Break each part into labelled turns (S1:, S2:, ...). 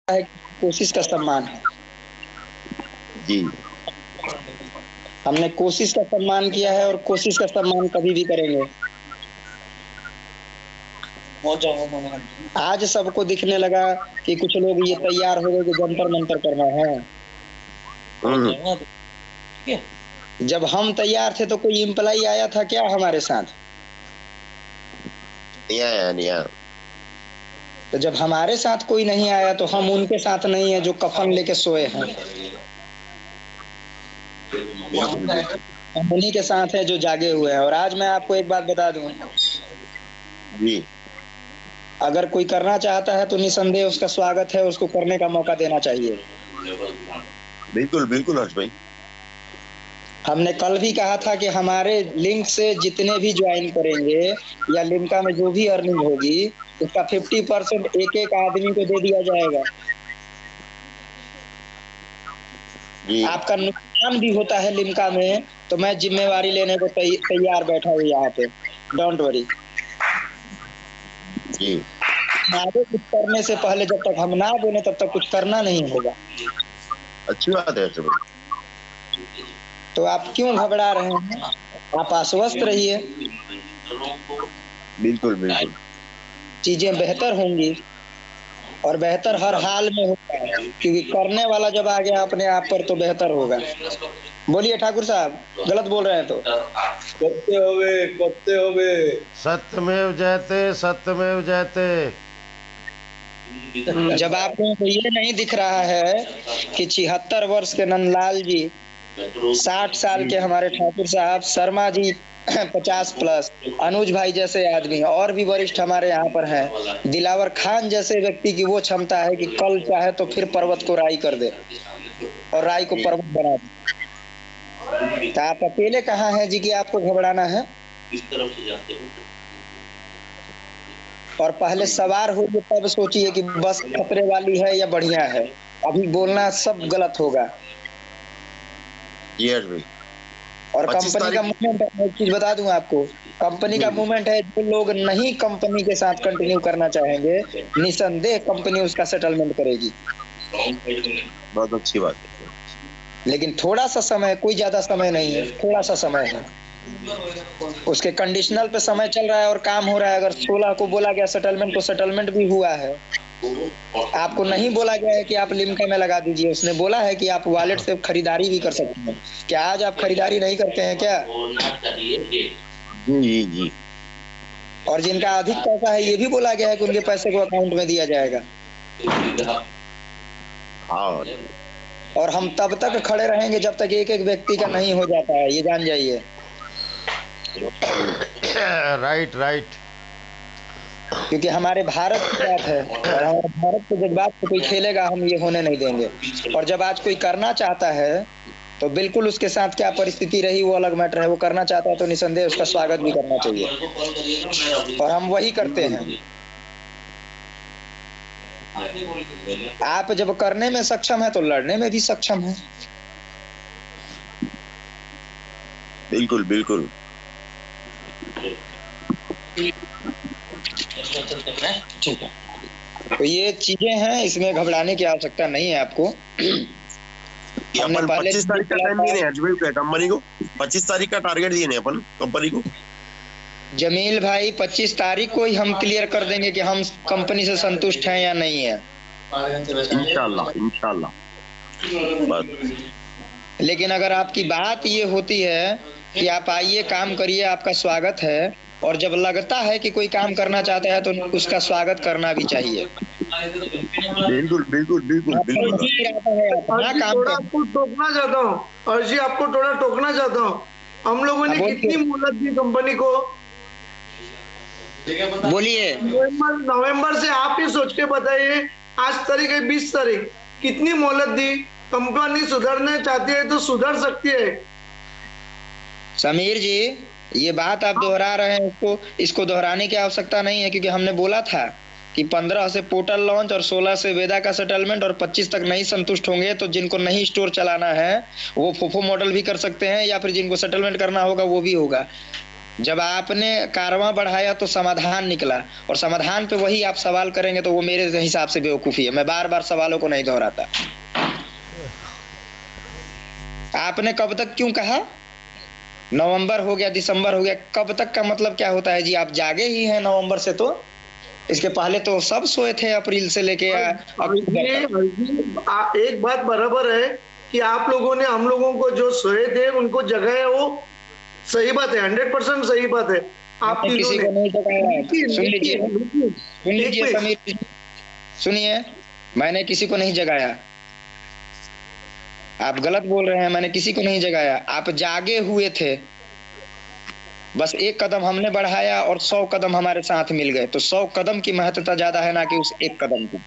S1: है कोशिश का सम्मान है।
S2: जी
S1: हमने कोशिश का सम्मान किया है और कोशिश का सम्मान कभी भी करेंगे। आज सबको दिखने लगा कि कुछ लोग ये तैयार हो गए कि जंतर मंतर करना है। जब हम तैयार थे तो कोई एम्प्लॉई आया था क्या हमारे साथ?
S2: नहीं आया।
S1: तो जब हमारे साथ कोई नहीं आया तो हम उनके साथ नहीं है जो कफन लेके सोए हैं। हम उन्हीं के साथ है जो जागे हुए हैं। और आज मैं आपको एक बात बता दूं,
S2: जी
S1: अगर कोई करना चाहता है तो निसंदेह उसका स्वागत है, उसको करने का मौका देना चाहिए।
S2: बिल्कुल बिल्कुल हर्ष भाई।
S1: हमने कल भी कहा था कि हमारे लिंक से जितने भी ज्वाइन करेंगे या लिंका में जो भी अर्निंग होगी उसका 50% एक एक आदमी को दे दिया जाएगा।
S2: जी
S1: आपका नुकसान भी होता है लिम्का में तो मैं जिम्मेवारी लेने को तैयार बैठा हूँ यहाँ पे। Don't worry.
S2: जी
S1: आगे कुछ करने से पहले जब तक हम ना बोले तब तक कुछ करना नहीं होगा।
S2: अच्छी बात है हर्ष भाई।
S1: तो आप क्यों घबरा रहे हैं? आप आश्वस्त रहिए,
S2: बिल्कुल बिल्कुल
S1: चीजें बेहतर होंगी। और बेहतर हर हाल में होता है क्योंकि करने वाला जब आ गया अपने आप पर तो बेहतर होगा। बोलिए ठाकुर साहब, गलत बोल रहे हैं तो
S3: करते होवे
S4: सत्यमेव जयते सत्यमेव जयते।
S1: जब आप लोगों को ये नहीं दिख रहा है कि 76 वर्ष के नंदलाल जी, 60 साल के हमारे ठाकुर साहब, शर्मा जी 50 प्लस, अनुज भाई जैसे आदमी और भी वरिष्ठ हमारे यहाँ पर हैं, दिलावर खान जैसे व्यक्ति की वो क्षमता है कि कल चाहे तो फिर पर्वत को राई कर दे और राई को पर्वत बना दे। तो आप अकेले कहाँ हैं जी कि आपको घबराना है? और पहले सवार होइए तब सोचिए कि बस खतरे वाली है या बढ़िया है। अभी बोलना सब गलत होगा।
S2: जी हर्ष भाई।
S1: और कंपनी का मूवमेंट है, एक चीज बता दूं आपको, कंपनी का मूवमेंट है। जो लोग नहीं कंपनी के साथ कंटिन्यू करना चाहेंगे निसंदेह कंपनी उसका सेटलमेंट करेगी।
S2: बहुत अच्छी बात है।
S1: लेकिन थोड़ा सा समय, कोई ज्यादा समय नहीं है, थोड़ा सा समय है। उसके कंडीशनल पे समय चल रहा है और काम हो रहा है। अगर 16 को बोला गया सेटलमेंट तो सेटलमेंट भी हुआ है। आपको नहीं बोला गया है कि आप लिम्का में लगा दीजिए, उसने बोला है कि आप वॉलेट से खरीदारी भी कर सकते हैं। क्या आज आप खरीदारी नहीं करते हैं क्या?
S2: जी जी।
S1: और जिनका अधिक पैसा है ये भी बोला गया है कि उनके पैसे को अकाउंट में दिया जाएगा।
S2: हाँ।
S1: और हम तब तक खड़े रहेंगे जब तक एक एक व्यक्ति का नहीं हो जाता है, ये जान जाइए।
S4: Right right.
S1: क्योंकि हमारे भारत की बात है और हमारे भारत के जज्बात से कोई खेलेगा, हम ये होने नहीं देंगे। और जब आज कोई करना चाहता है तो बिल्कुल उसके साथ क्या परिस्थिति रही वो अलग मैटर है। वो करना चाहता है तो निसंदेह उसका स्वागत भी करना चाहिए और हम वही करते हैं। आप जब करने में सक्षम है तो लड़ने में भी सक्षम है।
S2: बिल्कुल बिल्कुल।
S1: ठीक है, तो ये चीजें हैं, इसमें घबराने की आवश्यकता नहीं है आपको।
S2: अपन 25 तारीख का टाइम दिए हैं कंपनी को, 25 तारीख का टारगेट दिए हैं अपन कंपनी को।
S1: जमील भाई 25 तारीख को ही हम क्लियर कर देंगे कि हम कंपनी से संतुष्ट हैं या नहीं है।
S2: इंशाल्लाह इंशाल्लाह।
S1: लेकिन अगर आपकी बात ये होती है कि आप आइए काम करिए, आपका स्वागत है, और जब लगता है कि कोई काम करना चाहता है तो उसका स्वागत करना भी चाहिए।
S2: बिल्कुल बिल्कुल बिल्कुल बिल्कुल।
S3: थोड़ा आपको टोकना चाहता हूँ और जी आपको थोड़ा टोकना चाहता हूँ। हम लोगों ने कितनी मोहलत दी कंपनी को?
S1: बोलिए।
S3: नवंबर से आप ही सोच के बताइए, आज तारीख है 20 तारीख, कितनी मोहलत दी? कंपनी सुधरना चाहती है तो सुधर सकती है।
S1: समीर जी ये बात आप दोहरा रहे हैं, इसको दोहराने की आवश्यकता नहीं है क्योंकि हमने बोला था कि 15 से पोर्टल लॉन्च और 16 से वेदा का सेटलमेंट और 25 तक नहीं संतुष्ट होंगे तो जिनको नहीं स्टोर चलाना है वो फोफो मॉडल भी कर सकते हैं या फिर जिनको सेटलमेंट करना होगा वो भी होगा। जब आपने कारवां बढ़ाया तो समाधान निकला, और समाधान पे वही आप सवाल करेंगे तो वो मेरे हिसाब से बेवकूफी है। मैं बार बार सवालों को नहीं दोहराता। आपने कब तक क्यों कहा? नवंबर हो गया, दिसंबर हो गया, कब तक का मतलब क्या होता है जी? आप जागे ही हैं नवंबर से, तो इसके पहले तो सब सोए थे अप्रैल से लेके
S3: एक बात बराबर है कि आप लोगों ने हम लोगों को जो सोए थे उनको जगाया, वो सही बात है, 100% सही बात है। आप
S1: किसी को नहीं जगाया। सुन लीजिए समीर जी, सुनिए, मैंने किसी को नहीं जगाया। आप गलत बोल रहे हैं, मैंने किसी को नहीं जगाया। आप जागे हुए थे, बस एक कदम हमने बढ़ाया और 100 कदम हमारे साथ मिल गए। तो 100 कदम की महत्वता ज्यादा है ना कि उस एक कदम की।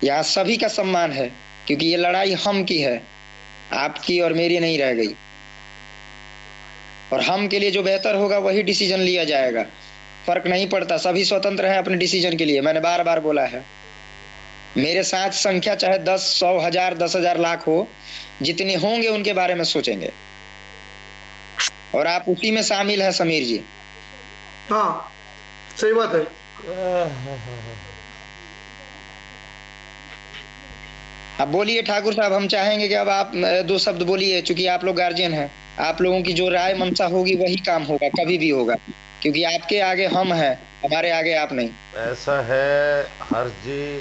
S1: यहाँ सभी का सम्मान है, क्योंकि ये लड़ाई हम की है, आपकी और मेरी नहीं रह गई। और हम के लिए जो बेहतर होगा वही डिसीजन लिया जाएगा, फर्क नहीं पड़ता। सभी स्वतंत्र हैं अपने डिसीजन के लिए। मैंने बार बार बोला है, मेरे साथ संख्या चाहे 10, 100, 1000, 10,000 लाख हो, जितने होंगे उनके बारे में सोचेंगे, और आप उसी में शामिल हैं समीर जी।
S3: हाँ, सही बात है।
S1: अब बोलिए ठाकुर साहब, हम चाहेंगे कि अब आप 2 शब्द बोलिए, चूंकि आप लोग गार्जियन हैं। आप लोगों की जो राय मंशा होगी वही काम होगा, कभी भी होगा, क्योंकि आपके आगे हम हैं, हमारे आगे आप नहीं।
S4: ऐसा है हर्ष जी,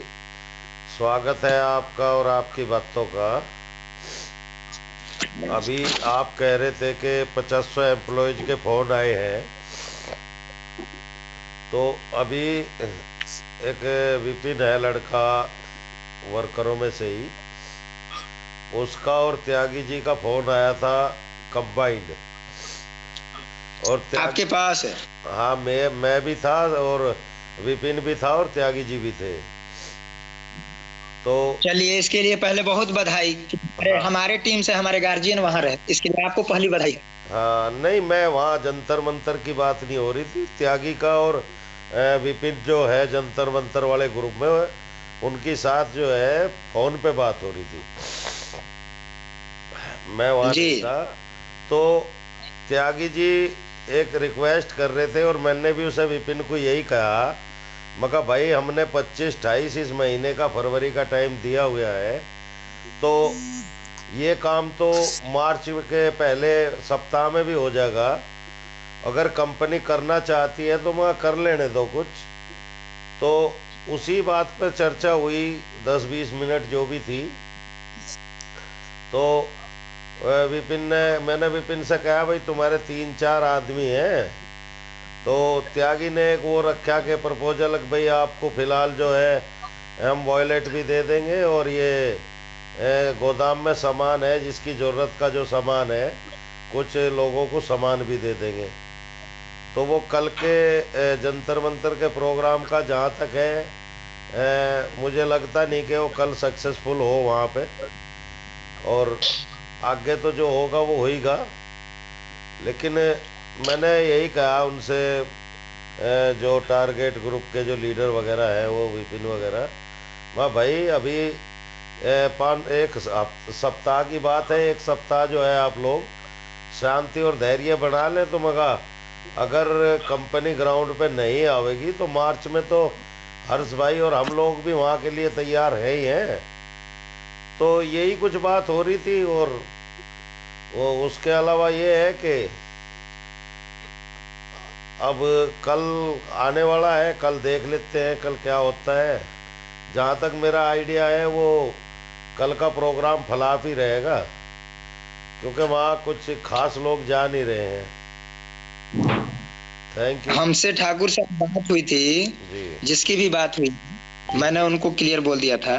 S4: स्वागत है आपका और आपकी बातों का। अभी आप कह रहे थे कि 2500 एम्प्लॉयज के फोन आए हैं, तो अभी एक विपिन है लड़का वर्करों में से ही, उसका और त्यागी जी का फोन आया था कंबाइंड। और
S1: आपके पास है?
S4: हाँ, मैं भी था और विपिन भी था और त्यागी जी भी थे। तो
S1: चलिए, इसके लिए पहले बहुत बधाई। हाँ। हमारे टीम से हमारे गार्जियन वहां रहे, इसके लिए आपको पहली बधाई।
S4: हाँ, नहीं, मैं वहाँ जंतर मंतर की बात नहीं हो रही थी। त्यागी का और विपिन जो है जंतर मंतर वाले ग्रुप में, उनकी साथ जो है फोन पे बात हो रही थी, मैं वहाँ नहीं था। तो त्यागी जी एक रिक्वेस्ट कर रहे थे और मैंने भी उसे विपिन को यही कहा, मगर भाई हमने 25-28 इस महीने का फरवरी का टाइम दिया हुआ है, तो ये काम तो मार्च के पहले सप्ताह में भी हो जाएगा। अगर कंपनी करना चाहती है तो मैं कर लेने दो कुछ। तो उसी बात पर चर्चा हुई 10-20 मिनट जो भी थी। तो मैंने विपिन से कहा, भाई तुम्हारे 3-4 आदमी हैं, तो त्यागी ने एक वो रखा के प्रपोजल, भाई आपको फिलहाल जो है हम वॉयलेट भी दे देंगे और ये गोदाम में सामान है, जिसकी ज़रूरत का जो सामान है, कुछ लोगों को सामान भी दे देंगे। तो वो कल के जंतर मंतर के प्रोग्राम का जहाँ तक है, मुझे लगता नहीं कि वो कल सक्सेसफुल हो वहाँ पे, और आगे तो जो होगा वो होगा। लेकिन मैंने यही कहा उनसे, जो टारगेट ग्रुप के जो लीडर वगैरह हैं, वो विपिन वगैरह, वाह भाई अभी 1 सप्ताह की बात है, 1 सप्ताह जो है आप लोग शांति और धैर्य बना लें। तो मगर अगर कंपनी ग्राउंड पे नहीं आवेगी तो मार्च में तो हर्ष भाई और हम लोग भी वहाँ के लिए तैयार है ही हैं। तो यही कुछ बात हो रही थी। और वो उसके अलावा ये है कि अब कल आने वाला है, कल देख लेते हैं कल क्या होता है। जहाँ तक मेरा आइडिया है वो कल का प्रोग्राम फलाफ ही रहेगा, क्योंकि वहाँ कुछ खास लोग जा नहीं रहे हैं। Thank you.
S1: हमसे ठाकुर साहब बात हुई थी, जिसकी भी बात हुई, मैंने उनको क्लियर बोल दिया था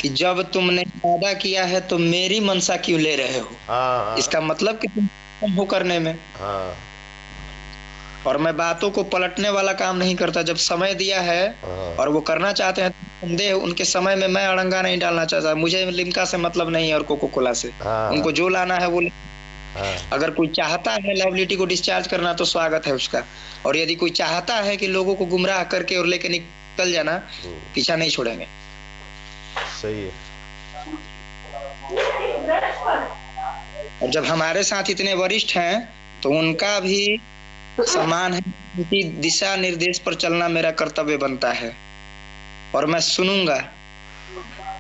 S1: कि जब तुमने वादा किया है तो मेरी मनसा क्यों ले रहे हो? इसका मतलब कि तुम हो करने में। और मैं बातों को पलटने वाला काम नहीं करता। जब समय दिया है और वो करना चाहते हैं, संदेह उनके समय में मैं अड़ंगा नहीं डालना चाहता। मुझे लिम्का से मतलब नहीं है और कोको कोला से। उनको जो लाना है वो अगर कोई चाहता है लवलिटी को डिस्चार्ज करना तो स्वागत है उसका, और यदि कोई चाहता है कि लोगों को गुमराह करके और लेके निकल जाना, पीछा नहीं छोड़ेंगे।
S4: सही है।
S1: और जब हमारे साथ इतने वरिष्ठ हैं तो उनका भी सम्मान है, उनकी दिशा निर्देश पर चलना मेरा कर्तव्य बनता है और मैं सुनूंगा,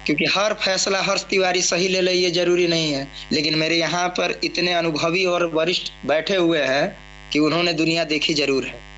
S1: क्योंकि हर फैसला हर्ष तिवारी सही ले ले ये जरूरी नहीं है, लेकिन मेरे यहाँ पर इतने अनुभवी और वरिष्ठ बैठे हुए हैं कि उन्होंने दुनिया देखी जरूर है।